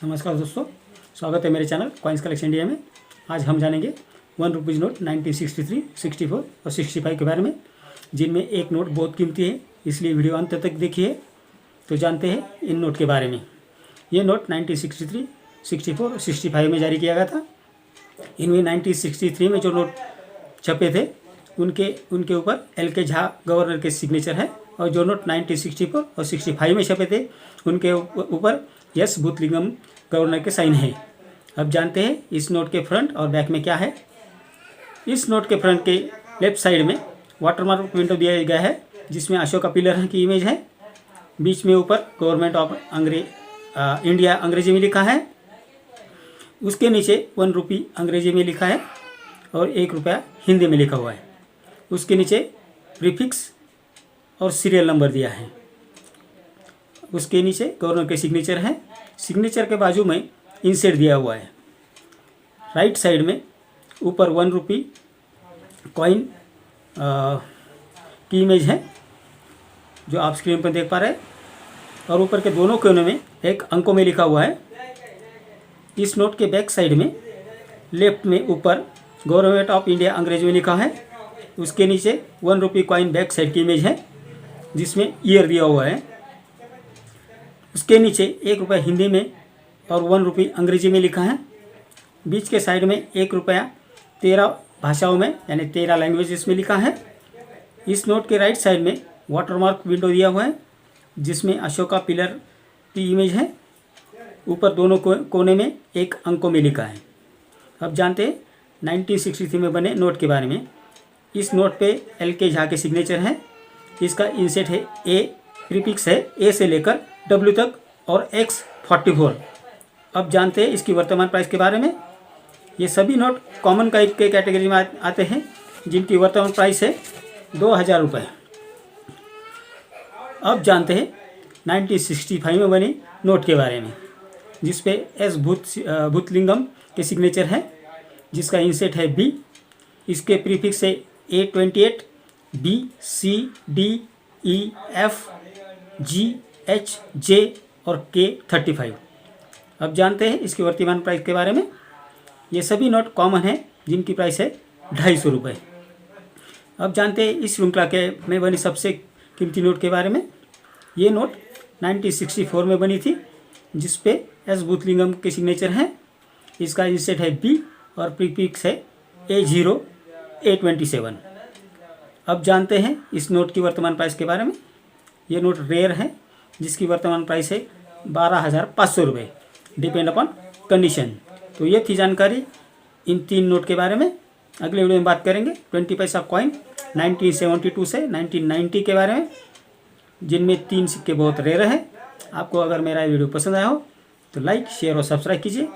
नमस्कार दोस्तों, स्वागत है मेरे चैनल कॉइन्स कलेक्शन इंडिया में। आज हम जानेंगे 1 रुपीज़ नोट 1963, 64 और 65 के बारे में, जिनमें एक नोट बहुत कीमती है, इसलिए वीडियो अंत तक देखिए। तो जानते हैं इन नोट के बारे में। ये नोट 1963, 64 और 65 में जारी किया गया था। इनमें 1963 में जो नोट छपे थे उनके ऊपर LK झा गवर्नर के सिग्नेचर है, और जो नोट 1964 और 65 में छपे थे उनके ऊपर यस भूतलिंगम गवर्नर के साइन है। अब जानते हैं इस नोट के फ्रंट और बैक में क्या है। इस नोट के फ्रंट के लेफ्ट साइड में वाटरमार्क विंडो दिया गया है, जिसमें अशोका पिलर की इमेज है। बीच में ऊपर गवर्नमेंट ऑफ इंडिया अंग्रेजी में लिखा है। उसके नीचे 1 रुपी अंग्रेजी में लिखा है और 1 रुपया हिंदी में लिखा हुआ है। उसके नीचे प्रीफिक्स और सीरियल नंबर दिया है। उसके नीचे गवर्नर के सिग्नेचर है। सिग्नेचर के बाजू में इंसेट दिया हुआ है। राइट साइड में ऊपर 1 रुपी कॉइन की इमेज है, जो आप स्क्रीन पर देख पा रहे हैं, और ऊपर के दोनों कोने में एक अंकों में लिखा हुआ है। इस नोट के बैक साइड में लेफ्ट में ऊपर गवर्नमेंट ऑफ इंडिया अंग्रेजी में लिखा है। उसके नीचे 1 रुपी कॉइन बैक साइड की इमेज है, जिसमें ईयर दिया हुआ है। उसके नीचे 1 रुपया हिंदी में और 1 रुपी अंग्रेजी में लिखा है। बीच के साइड में 1 रुपया 13 भाषाओं में यानी 13 लैंग्वेजेस में लिखा है। इस नोट के राइट साइड में वाटरमार्क विंडो दिया हुआ है, जिसमें अशोका पिलर की इमेज है। ऊपर दोनों कोने में एक अंकों में लिखा है। अब जानते हैं 1963 में बने नोट के बारे में। इस नोट पे LK झा के सिग्नेचर है। इसका इंसेट है A, प्रीफिक्स है A से लेकर W तक और X44। अब जानते हैं इसकी वर्तमान प्राइस के बारे में। ये सभी नोट कॉमन टाइप के कैटेगरी में आते हैं, जिनकी वर्तमान प्राइस है 2000 रुपये। अब जानते हैं 1965 में बनी नोट के बारे में, जिस पे एस भूतलिंगम के सिग्नेचर है, जिसका इंसेट है B। इसके प्रीफिक्स है A28, B, C, D, E, F, G, H, J और K35। अब जानते हैं इसकी वर्तमान प्राइस के बारे में। ये सभी नोट कॉमन हैं, जिनकी प्राइस है 250 रुपये। अब जानते हैं इस श्रृंखला के में बनी सबसे कीमती नोट के बारे में। ये नोट 1964 में बनी थी, जिस पे एस भूतलिंगम के सिग्नेचर हैं। इसका इंसेट है B और प्रीफिक्स है A0, A27। अब जानते हैं इस नोट की वर्तमान प्राइस के बारे में। ये नोट रेयर है, जिसकी वर्तमान प्राइस है 12,500 रुपये, डिपेंड अपॉन कंडीशन। तो ये थी जानकारी इन 3 नोट के बारे में। अगले वीडियो में बात करेंगे 20 पैसा कॉइन 1972 से 1990 के बारे में, जिनमें 3 सिक्के बहुत रेयर हैं। आपको अगर मेरा वीडियो पसंद आया हो तो लाइक, शेयर और सब्सक्राइब कीजिए।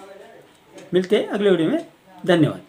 मिलते हैं अगले वीडियो में। धन्यवाद।